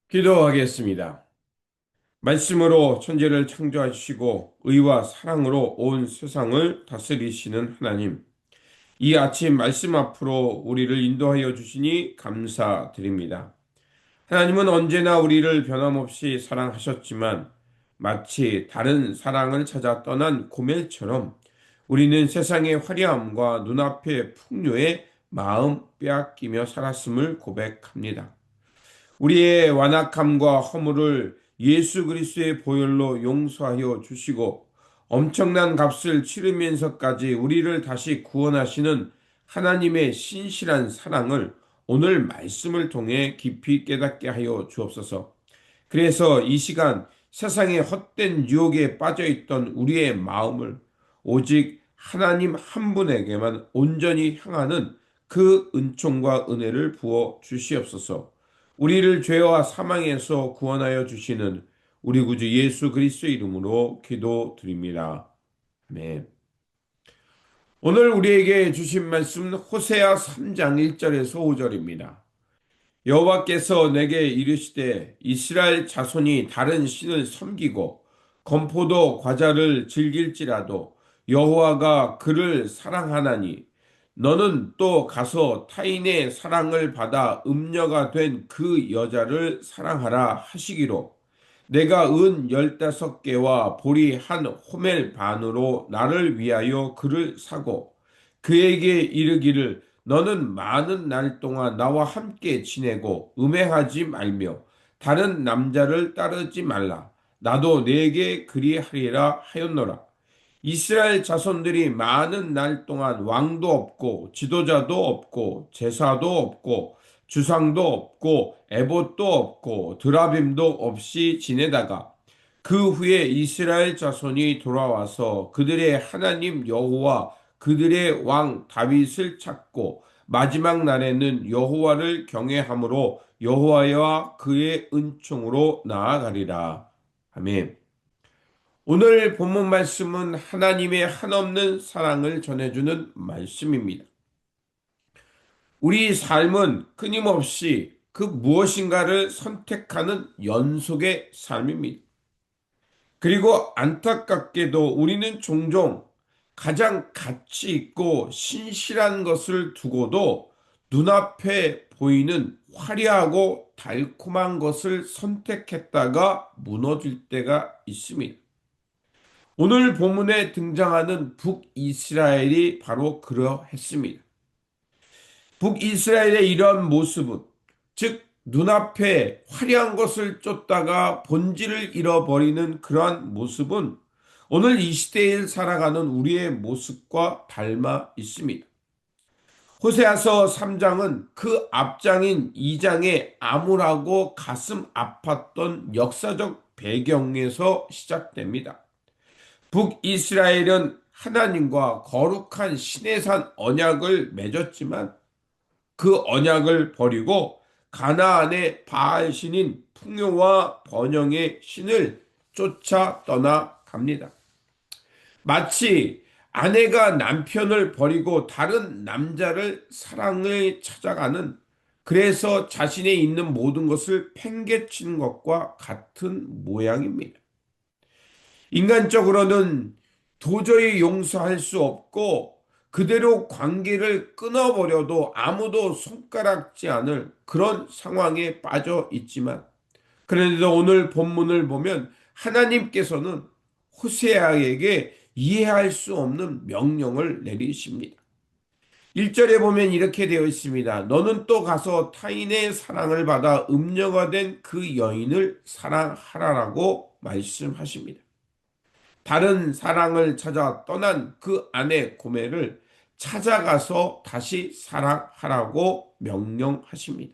기도하겠습니다. 말씀으로 천지를 창조하시고 의와 사랑으로 온 세상을 다스리시는 하나님, 이 아침 말씀 앞으로 우리를 인도하여 주시니 감사드립니다. 하나님은 언제나 우리를 변함없이 사랑하셨지만 마치 다른 사랑을 찾아 떠난 고멜처럼 우리는 세상의 화려함과 눈앞의 풍요에 마음 빼앗기며 살았음을 고백합니다. 우리의 완악함과 허물을 예수 그리스도의 보혈로 용서하여 주시고 엄청난 값을 치르면서까지 우리를 다시 구원하시는 하나님의 신실한 사랑을 오늘 말씀을 통해 깊이 깨닫게 하여 주옵소서. 그래서 이 시간 세상의 헛된 유혹에 빠져 있던 우리의 마음을 오직 하나님 한 분에게만 온전히 향하는 그 은총과 은혜를 부어 주시옵소서. 우리를 죄와 사망에서 구원하여 주시는 우리 구주 예수 그리스도의 이름으로 기도드립니다. 아멘. 오늘 우리에게 주신 말씀은 호세아 3장 1절에서 5절입니다. 여호와께서 내게 이르시되 이스라엘 자손이 다른 신을 섬기고 건포도 과자를 즐길지라도 여호와가 그를 사랑하나니 너는 또 가서 타인의 사랑을 받아 음녀가 된 그 여자를 사랑하라 하시기로 내가 은 15개와 보리 한 호멜 반으로 나를 위하여 그를 사고 그에게 이르기를 너는 많은 날 동안 나와 함께 지내고 음행하지 말며 다른 남자를 따르지 말라. 나도 네게 그리하리라 하였노라. 이스라엘 자손들이 많은 날 동안 왕도 없고 지도자도 없고 제사도 없고 주상도 없고 에봇도 없고 드라빔도 없이 지내다가 그 후에 이스라엘 자손이 돌아와서 그들의 하나님 여호와 그들의 왕 다윗을 찾고 마지막 날에는 여호와를 경외함으로 여호와와 그의 은총으로 나아가리라. 아멘. 오늘 본문 말씀은 하나님의 한없는 사랑을 전해주는 말씀입니다. 우리 삶은 끊임없이 그 무엇인가를 선택하는 연속의 삶입니다. 그리고 안타깝게도 우리는 종종 가장 가치 있고 신실한 것을 두고도 눈앞에 보이는 화려하고 달콤한 것을 선택했다가 무너질 때가 있습니다. 오늘 본문에 등장하는 북이스라엘이 바로 그러했습니다. 북이스라엘의 이러한 모습은 즉 눈앞에 화려한 것을 쫓다가 본질을 잃어버리는 그러한 모습은 오늘 이 시대에 살아가는 우리의 모습과 닮아 있습니다. 호세아서 3장은 그 앞장인 2장의 암울하고 가슴 아팠던 역사적 배경에서 시작됩니다. 북이스라엘은 하나님과 거룩한 시내산 언약을 맺었지만 그 언약을 버리고 가나안의 바알 신인 풍요와 번영의 신을 쫓아 떠나갑니다. 마치 아내가 남편을 버리고 다른 남자를 사랑을 찾아가는 그래서 자신의 있는 모든 것을 팽개치는 것과 같은 모양입니다. 인간적으로는 도저히 용서할 수 없고 그대로 관계를 끊어버려도 아무도 손가락지 않을 그런 상황에 빠져 있지만 그런데도 오늘 본문을 보면 하나님께서는 호세아에게 이해할 수 없는 명령을 내리십니다. 1절에 보면 이렇게 되어 있습니다. 너는 또 가서 타인의 사랑을 받아 음녀가 된 그 여인을 사랑하라라고 말씀하십니다. 다른 사랑을 찾아 떠난 그 아내 고멜을 찾아가서 다시 사랑하라고 명령하십니다.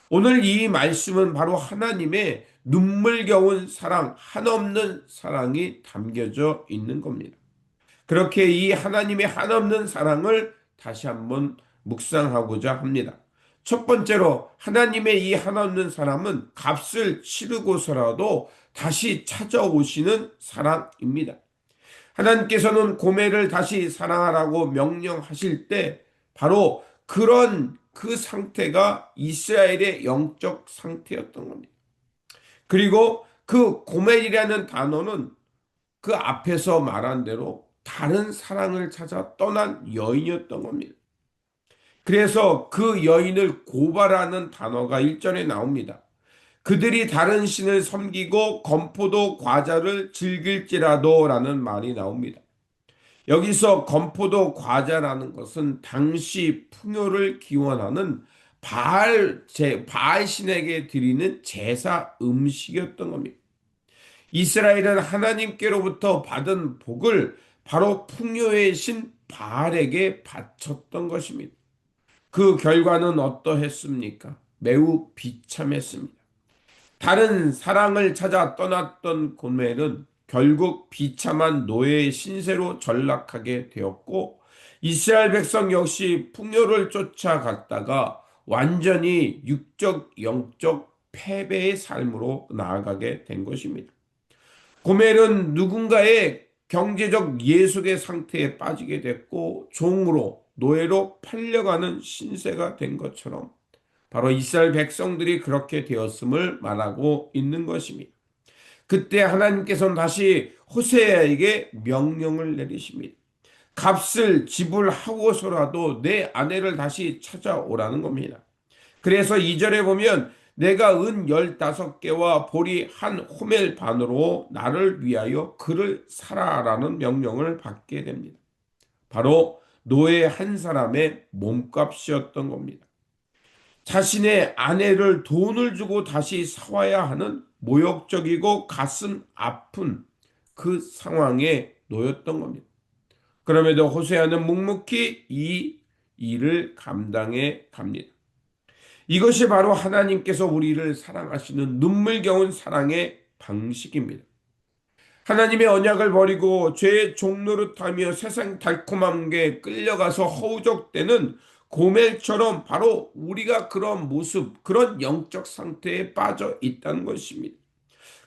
오늘 이 말씀은 바로 하나님의 눈물겨운 사랑, 한없는 사랑이 담겨져 있는 겁니다. 그렇게 이 하나님의 한없는 사랑을 다시 한번 묵상하고자 합니다. 첫 번째로 하나님의 이 한없는 사랑은 값을 치르고서라도 다시 찾아오시는 사랑입니다. 하나님께서는 고멜을 다시 사랑하라고 명령하실 때 바로 그런 그 상태가 이스라엘의 영적 상태였던 겁니다. 그리고 그 고멜이라는 단어는 그 앞에서 말한 대로 다른 사랑을 찾아 떠난 여인이었던 겁니다. 그래서 그 여인을 고발하는 단어가 1절에 나옵니다. 그들이 다른 신을 섬기고 건포도 과자를 즐길지라도 라는 말이 나옵니다. 여기서 건포도 과자라는 것은 당시 풍요를 기원하는 바알 신에게 드리는 제사 음식이었던 겁니다. 이스라엘은 하나님께로부터 받은 복을 바로 풍요의 신 바알에게 바쳤던 것입니다. 그 결과는 어떠했습니까? 매우 비참했습니다. 다른 사랑을 찾아 떠났던 고멜은 결국 비참한 노예의 신세로 전락하게 되었고, 이스라엘 백성 역시 풍요를 쫓아갔다가 완전히 육적, 영적 패배의 삶으로 나아가게 된 것입니다. 고멜은 누군가의 경제적 예속의 상태에 빠지게 됐고 종으로 노예로 팔려가는 신세가 된 것처럼 바로 이스라엘 백성들이 그렇게 되었음을 말하고 있는 것입니다. 그때 하나님께서는 다시 호세아에게 명령을 내리십니다. 값을 지불하고서라도 내 아내를 다시 찾아오라는 겁니다. 그래서 2절에 보면 내가 은 15개와 보리 한 호멜 반으로 나를 위하여 그를 사라라는 명령을 받게 됩니다. 바로 노예 한 사람의 몸값이었던 겁니다. 자신의 아내를 돈을 주고 다시 사와야 하는 모욕적이고 가슴 아픈 그 상황에 놓였던 겁니다. 그럼에도 호세아는 묵묵히 이 일을 감당해 갑니다. 이것이 바로 하나님께서 우리를 사랑하시는 눈물겨운 사랑의 방식입니다. 하나님의 언약을 버리고 죄의 종노릇하며 세상 달콤함에 끌려가서 허우적대는 고멜처럼 바로 우리가 그런 모습, 그런 영적 상태에 빠져 있다는 것입니다.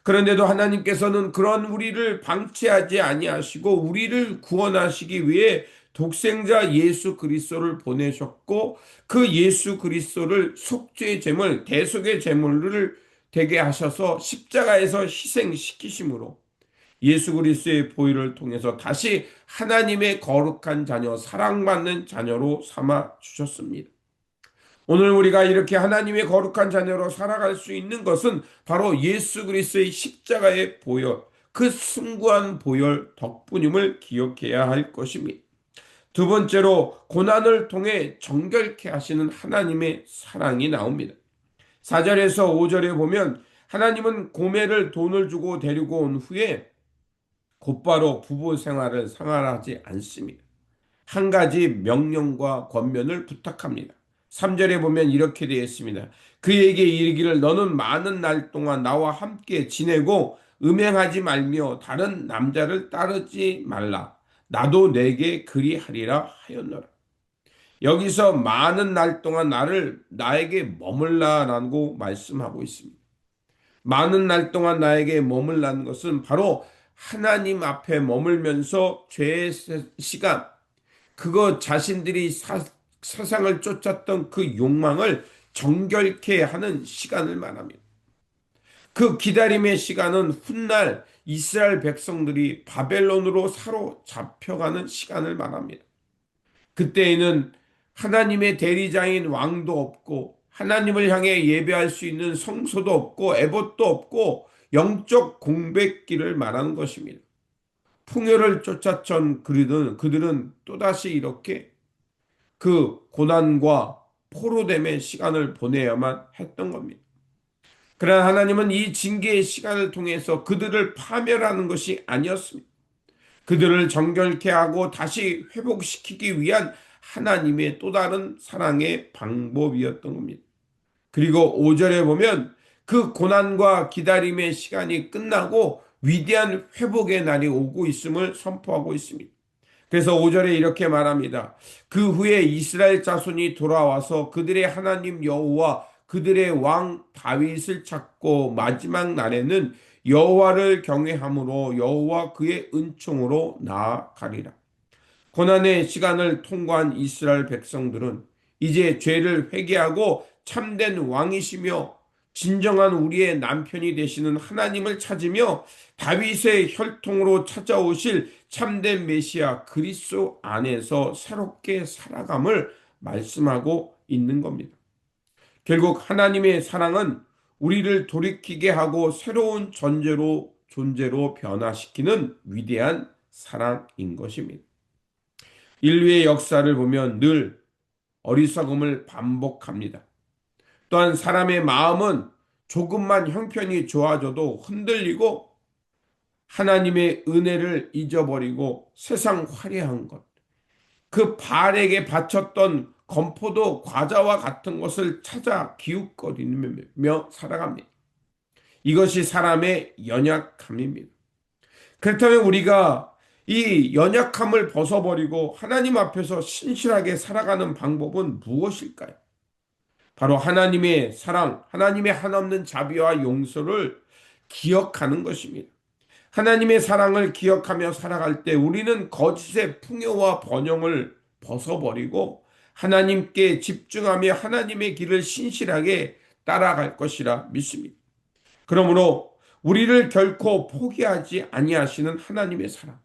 그런데도 하나님께서는 그런 우리를 방치하지 아니하시고 우리를 구원하시기 위해 독생자 예수 그리스도를 보내셨고 그 예수 그리스도를 속죄의 제물, 대속의 제물을 되게 하셔서 십자가에서 희생시키심으로 예수 그리스도의 보혈을 통해서 다시 하나님의 거룩한 자녀, 사랑받는 자녀로 삼아 주셨습니다. 오늘 우리가 이렇게 하나님의 거룩한 자녀로 살아갈 수 있는 것은 바로 예수 그리스도의 십자가의 보혈, 그 숭고한 보혈 덕분임을 기억해야 할 것입니다. 두 번째로 고난을 통해 정결케 하시는 하나님의 사랑이 나옵니다. 4절에서 5절에 보면 하나님은 고멜을 돈을 주고 데리고 온 후에 곧바로 부부 생활을 상활하지 않습니다. 한 가지 명령과 권면을 부탁합니다. 3절에 보면 이렇게 되어 있습니다. 그에게 이르기를 너는 많은 날 동안 나와 함께 지내고 음행하지 말며 다른 남자를 따르지 말라. 나도 내게 그리하리라 하였노라. 여기서 많은 날 동안 나에게 머물라라고 말씀하고 있습니다. 많은 날 동안 나에게 머물라는 것은 바로 하나님 앞에 머물면서 죄의 시간, 그거 자신들이 세상을 쫓았던 그 욕망을 정결케 하는 시간을 말합니다. 그 기다림의 시간은 훗날 이스라엘 백성들이 바벨론으로 사로잡혀가는 시간을 말합니다. 그때에는 하나님의 대리자인 왕도 없고 하나님을 향해 예배할 수 있는 성소도 없고 에봇도 없고 영적 공백기를 말하는 것입니다. 풍요를 쫓았던 그들은 또다시 이렇게 그 고난과 포로됨의 시간을 보내야만 했던 겁니다. 그러나 하나님은 이 징계의 시간을 통해서 그들을 파멸하는 것이 아니었습니다. 그들을 정결케 하고 다시 회복시키기 위한 하나님의 또 다른 사랑의 방법이었던 겁니다. 그리고 5절에 보면 그 고난과 기다림의 시간이 끝나고 위대한 회복의 날이 오고 있음을 선포하고 있습니다. 그래서 5절에 이렇게 말합니다. 그 후에 이스라엘 자손이 돌아와서 그들의 하나님 여호와 그들의 왕 다윗을 찾고 마지막 날에는 여호와를 경외함으로 여호와 그의 은총으로 나아가리라. 고난의 시간을 통과한 이스라엘 백성들은 이제 죄를 회개하고 참된 왕이시며 진정한 우리의 남편이 되시는 하나님을 찾으며 다윗의 혈통으로 찾아오실 참된 메시아 그리스도 안에서 새롭게 살아감을 말씀하고 있는 겁니다. 결국 하나님의 사랑은 우리를 돌이키게 하고 새로운 존재로 변화시키는 위대한 사랑인 것입니다. 인류의 역사를 보면 늘 어리석음을 반복합니다. 또한 사람의 마음은 조금만 형편이 좋아져도 흔들리고 하나님의 은혜를 잊어버리고 세상 화려한 것, 그 바알에게 바쳤던 건포도 과자와 같은 것을 찾아 기웃거리며 살아갑니다. 이것이 사람의 연약함입니다. 그렇다면 우리가 이 연약함을 벗어버리고 하나님 앞에서 신실하게 살아가는 방법은 무엇일까요? 바로 하나님의 사랑, 하나님의 한없는 자비와 용서를 기억하는 것입니다. 하나님의 사랑을 기억하며 살아갈 때 우리는 거짓의 풍요와 번영을 벗어버리고 하나님께 집중하며 하나님의 길을 신실하게 따라갈 것이라 믿습니다. 그러므로 우리를 결코 포기하지 아니하시는 하나님의 사랑,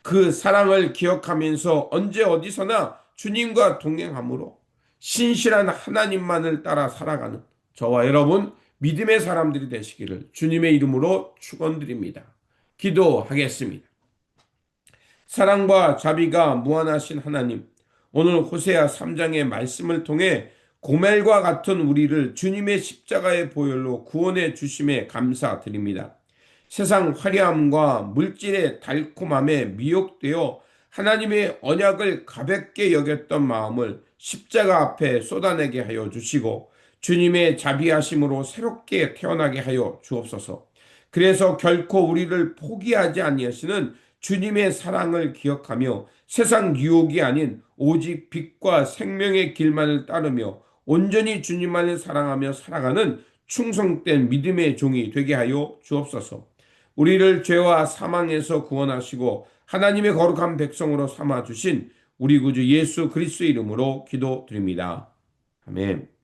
그 사랑을 기억하면서 언제 어디서나 주님과 동행함으로 신실한 하나님만을 따라 살아가는 저와 여러분 믿음의 사람들이 되시기를 주님의 이름으로 축원드립니다. 기도하겠습니다. 사랑과 자비가 무한하신 하나님, 오늘 호세아 3장의 말씀을 통해 고멜과 같은 우리를 주님의 십자가의 보혈로 구원해 주심에 감사드립니다. 세상 화려함과 물질의 달콤함에 미혹되어 하나님의 언약을 가볍게 여겼던 마음을 십자가 앞에 쏟아내게 하여 주시고 주님의 자비하심으로 새롭게 태어나게 하여 주옵소서. 그래서 결코 우리를 포기하지 아니하시는 주님의 사랑을 기억하며 세상 유혹이 아닌 오직 빛과 생명의 길만을 따르며 온전히 주님만을 사랑하며 살아가는 충성된 믿음의 종이 되게 하여 주옵소서. 우리를 죄와 사망에서 구원하시고 하나님의 거룩한 백성으로 삼아 주신 우리 구주 예수 그리스도의 이름으로 기도드립니다. 아멘.